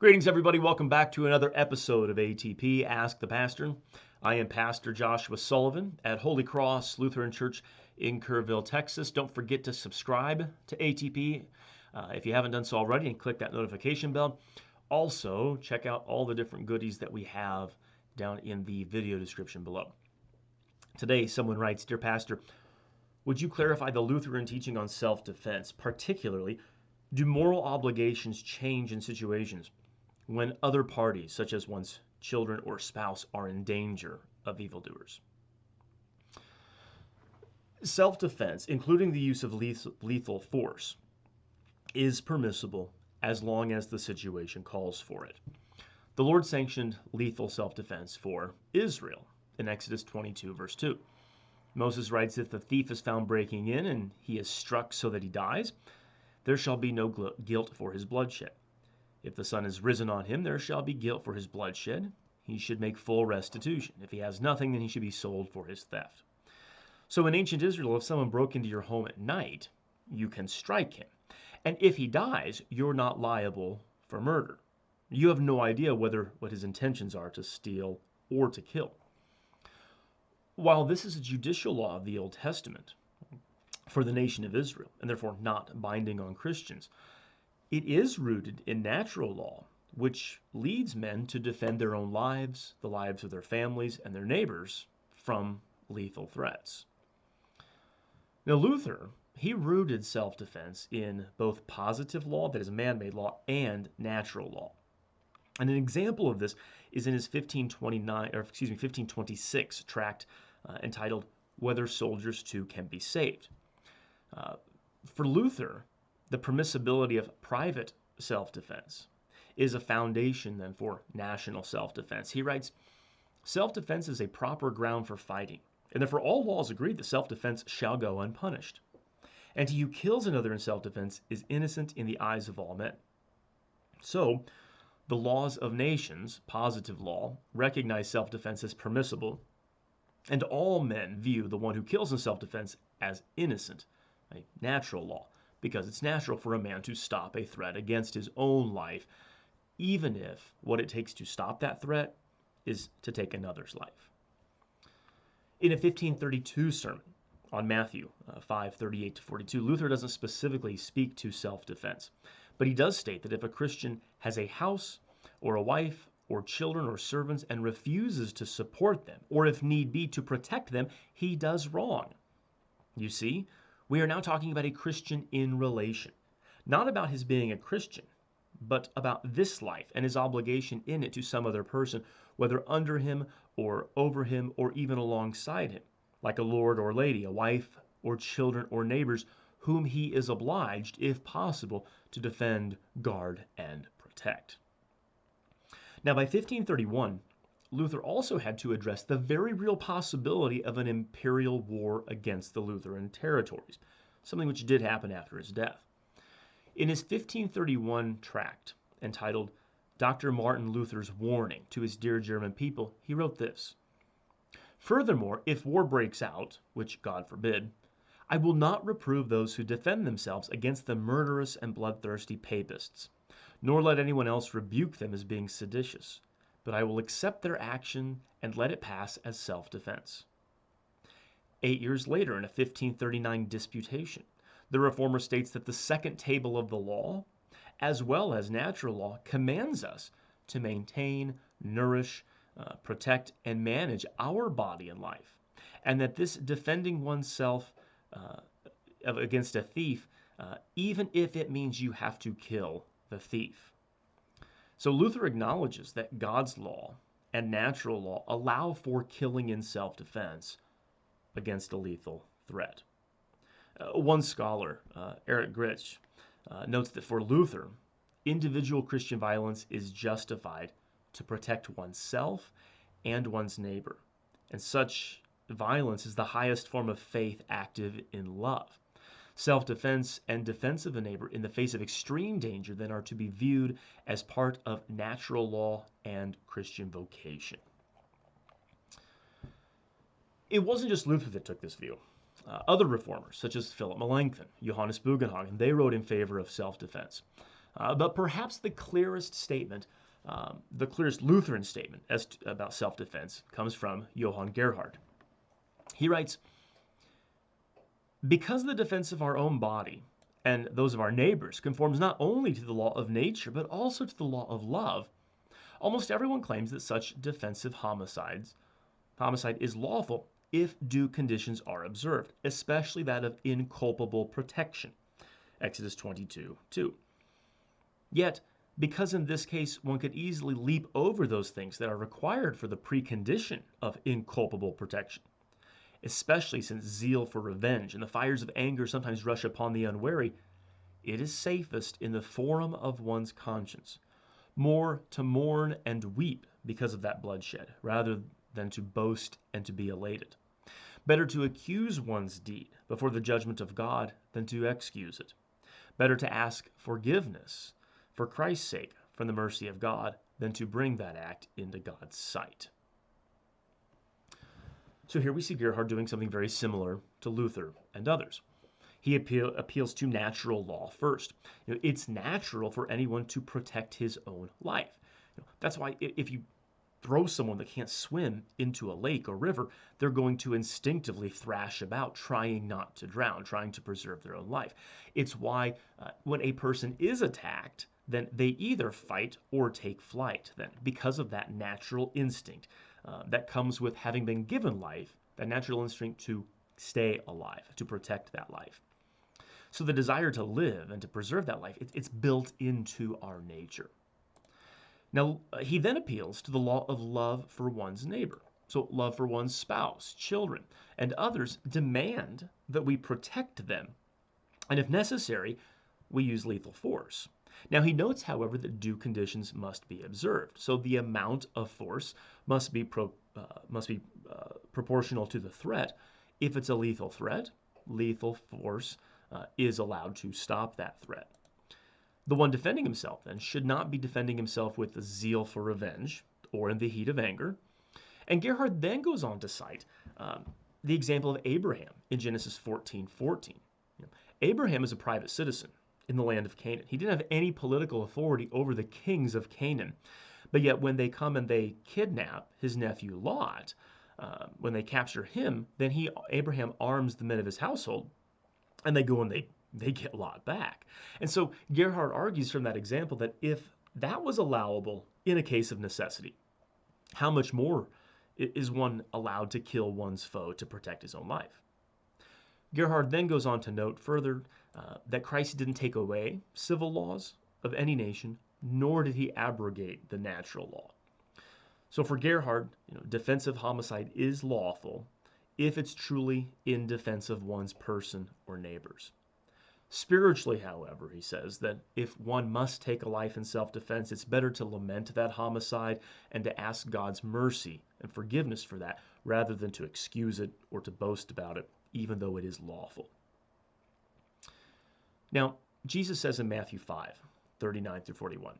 Greetings, everybody. Welcome back to another episode of ATP Ask the Pastor. I am Pastor Joshua Sullivan at Holy Cross Lutheran Church in Kerrville, Texas. Don't forget to subscribe to ATP if you haven't done so already, and click that notification bell. Also, check out all the different goodies that we have down in the video description below. Today, someone writes, "Dear Pastor, would you clarify the Lutheran teaching on self-defense? Particularly, do moral obligations change in situations when other parties, such as one's children or spouse, are in danger of evildoers?" Self-defense, including the use of lethal force, is permissible as long as the situation calls for it. The Lord sanctioned lethal self-defense for Israel in Exodus 22, verse 2. Moses writes, "If the thief is found breaking in and he is struck so that he dies, there shall be no guilt for his bloodshed. If the sun is risen on him, there shall be guilt for his bloodshed. He should make full restitution. If he has nothing, then he should be sold for his theft." So in ancient Israel, if someone broke into your home at night, you can strike him. And if he dies, you're not liable for murder. You have no idea what his intentions are, to steal or to kill. While this is a judicial law of the Old Testament for the nation of Israel, and therefore not binding on Christians, it is rooted in natural law, which leads men to defend their own lives, the lives of their families, and their neighbors from lethal threats. Now, Luther, he rooted self-defense in both positive law, that is man-made law, and natural law. And an example of this is in his 1526 tract entitled "Whether Soldiers Too Can Be Saved." For Luther, the permissibility of private self-defense is a foundation then for national self-defense. He writes, "Self-defense is a proper ground for fighting, and therefore all laws agree that self-defense shall go unpunished. And he who kills another in self-defense is innocent in the eyes of all men." So, the laws of nations, positive law, recognize self-defense as permissible, and all men view the one who kills in self-defense as innocent, a natural law, because it's natural for a man to stop a threat against his own life, even if what it takes to stop that threat is to take another's life. In a 1532 sermon on Matthew 5:38 to 42, Luther doesn't specifically speak to self-defense, but he does state that if a Christian has a house or a wife or children or servants and refuses to support them, or if need be to protect them, he does wrong. You see, we are now talking about a Christian in relation, not about his being a Christian, but about this life and his obligation in it to some other person, whether under him or over him or even alongside him, like a lord or lady, a wife or children or neighbors, whom he is obliged, if possible, to defend, guard, and protect. Now, by 1531, Luther also had to address the very real possibility of an imperial war against the Lutheran territories, something which did happen after his death. In his 1531 tract entitled "Dr. Martin Luther's Warning to His Dear German People," he wrote this: "Furthermore, if war breaks out, which God forbid, I will not reprove those who defend themselves against the murderous and bloodthirsty papists, nor let anyone else rebuke them as being seditious, but I will accept their action and let it pass as self-defense." 8 years later, in a 1539 disputation, the reformer states that the second table of the law, as well as natural law, commands us to maintain, nourish, protect, and manage our body and life, and that this defending oneself against a thief, even if it means you have to kill the thief. So Luther acknowledges that God's law and natural law allow for killing in self-defense against a lethal threat. One scholar, Eric Gritsch, notes that for Luther, individual Christian violence is justified to protect oneself and one's neighbor, and such violence is the highest form of faith active in love. Self-defense and defense of a neighbor in the face of extreme danger then are to be viewed as part of natural law and Christian vocation. It wasn't just Luther that took this view. Other reformers, such as Philip Melanchthon, Johannes Bugenhagen, they wrote in favor of self-defense. But perhaps the clearest Lutheran statement about self-defense comes from Johann Gerhart. He writes, because the defense of our own body and those of our neighbors conforms not only to the law of nature, but also to the law of love, almost everyone claims that such defensive homicide is lawful if due conditions are observed, especially that of inculpable protection. Exodus 22:2. Yet, because in this case one could easily leap over those things that are required for the precondition of inculpable protection, especially since zeal for revenge and the fires of anger sometimes rush upon the unwary, it is safest in the forum of one's conscience, more to mourn and weep because of that bloodshed, rather than to boast and to be elated. Better to accuse one's deed before the judgment of God than to excuse it. Better to ask forgiveness for Christ's sake from the mercy of God than to bring that act into God's sight. So here we see Gerhard doing something very similar to Luther and others. He appeals to natural law first. It's natural for anyone to protect his own life. That's why if you throw someone that can't swim into a lake or river, they're going to instinctively thrash about, trying not to drown, trying to preserve their own life. It's why when a person is attacked, then they either fight or take flight, then, because of that natural instinct that comes with having been given life, that natural instinct to stay alive, to protect that life. So the desire to live and to preserve that life, it's built into our nature. Now, he then appeals to the law of love for one's neighbor. So love for one's spouse, children, and others demand that we protect them. And if necessary, we use lethal force. Now, he notes, however, that due conditions must be observed. So the amount of force must be proportional to the threat. If it's a lethal threat, lethal force is allowed to stop that threat. The one defending himself, then, should not be defending himself with the zeal for revenge or in the heat of anger. And Gerhard then goes on to cite the example of Abraham in Genesis 14:14. Abraham is a private citizen in the land of Canaan. He didn't have any political authority over the kings of Canaan. But yet when they come and they kidnap his nephew Lot, when they capture him, then Abraham arms the men of his household, and they go and they get Lot back. And so Gerhard argues from that example that if that was allowable in a case of necessity, how much more is one allowed to kill one's foe to protect his own life? Gerhard then goes on to note further that Christ didn't take away civil laws of any nation, nor did he abrogate the natural law. So for Gerhard, defensive homicide is lawful if it's truly in defense of one's person or neighbors. Spiritually, however, he says that if one must take a life in self-defense, it's better to lament that homicide and to ask God's mercy and forgiveness for that, rather than to excuse it or to boast about it, even though it is lawful. Now, Jesus says in Matthew 5:39-41,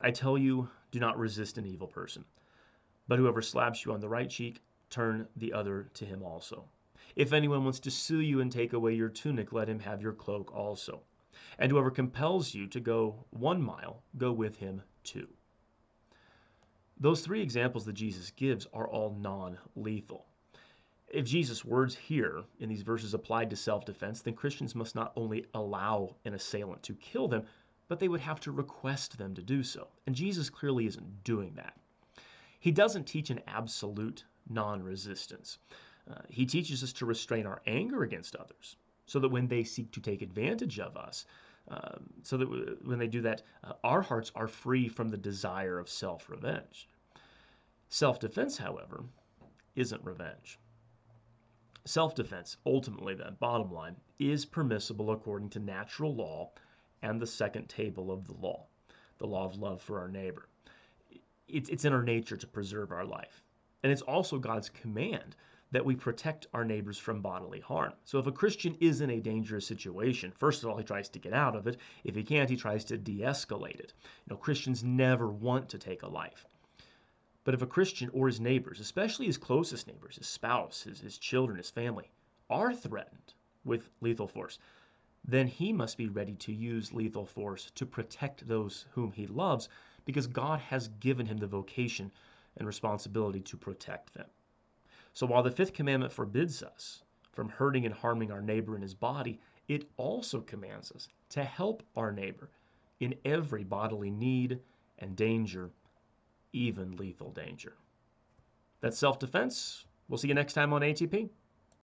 I tell you, do not resist an evil person, but whoever slaps you on the right cheek, turn the other to him also. If anyone wants to sue you and take away your tunic, let him have your cloak also. And whoever compels you to go 1 mile, go with him 2. Those 3 examples that Jesus gives are all non-lethal. If Jesus' words here in these verses applied to self-defense, then Christians must not only allow an assailant to kill them, but they would have to request them to do so. And Jesus clearly isn't doing that. He doesn't teach an absolute non-resistance. He teaches us to restrain our anger against others, so that when they seek to take advantage of us, so that when they do that, our hearts are free from the desire of self-revenge. Self-defense, however, isn't revenge. Self-defense, ultimately then, bottom line, is permissible according to natural law and the second table of the law of love for our neighbor. It's in our nature to preserve our life. And it's also God's command that we protect our neighbors from bodily harm. So if a Christian is in a dangerous situation, first of all, he tries to get out of it. If he can't, he tries to de-escalate it. Christians never want to take a life. But if a Christian or his neighbors, especially his closest neighbors, his spouse, his children, his family, are threatened with lethal force, then he must be ready to use lethal force to protect those whom he loves because God has given him the vocation and responsibility to protect them. So while the fifth commandment forbids us from hurting and harming our neighbor in his body, it also commands us to help our neighbor in every bodily need and danger, even lethal danger. That's self-defense. We'll see you next time on ATP.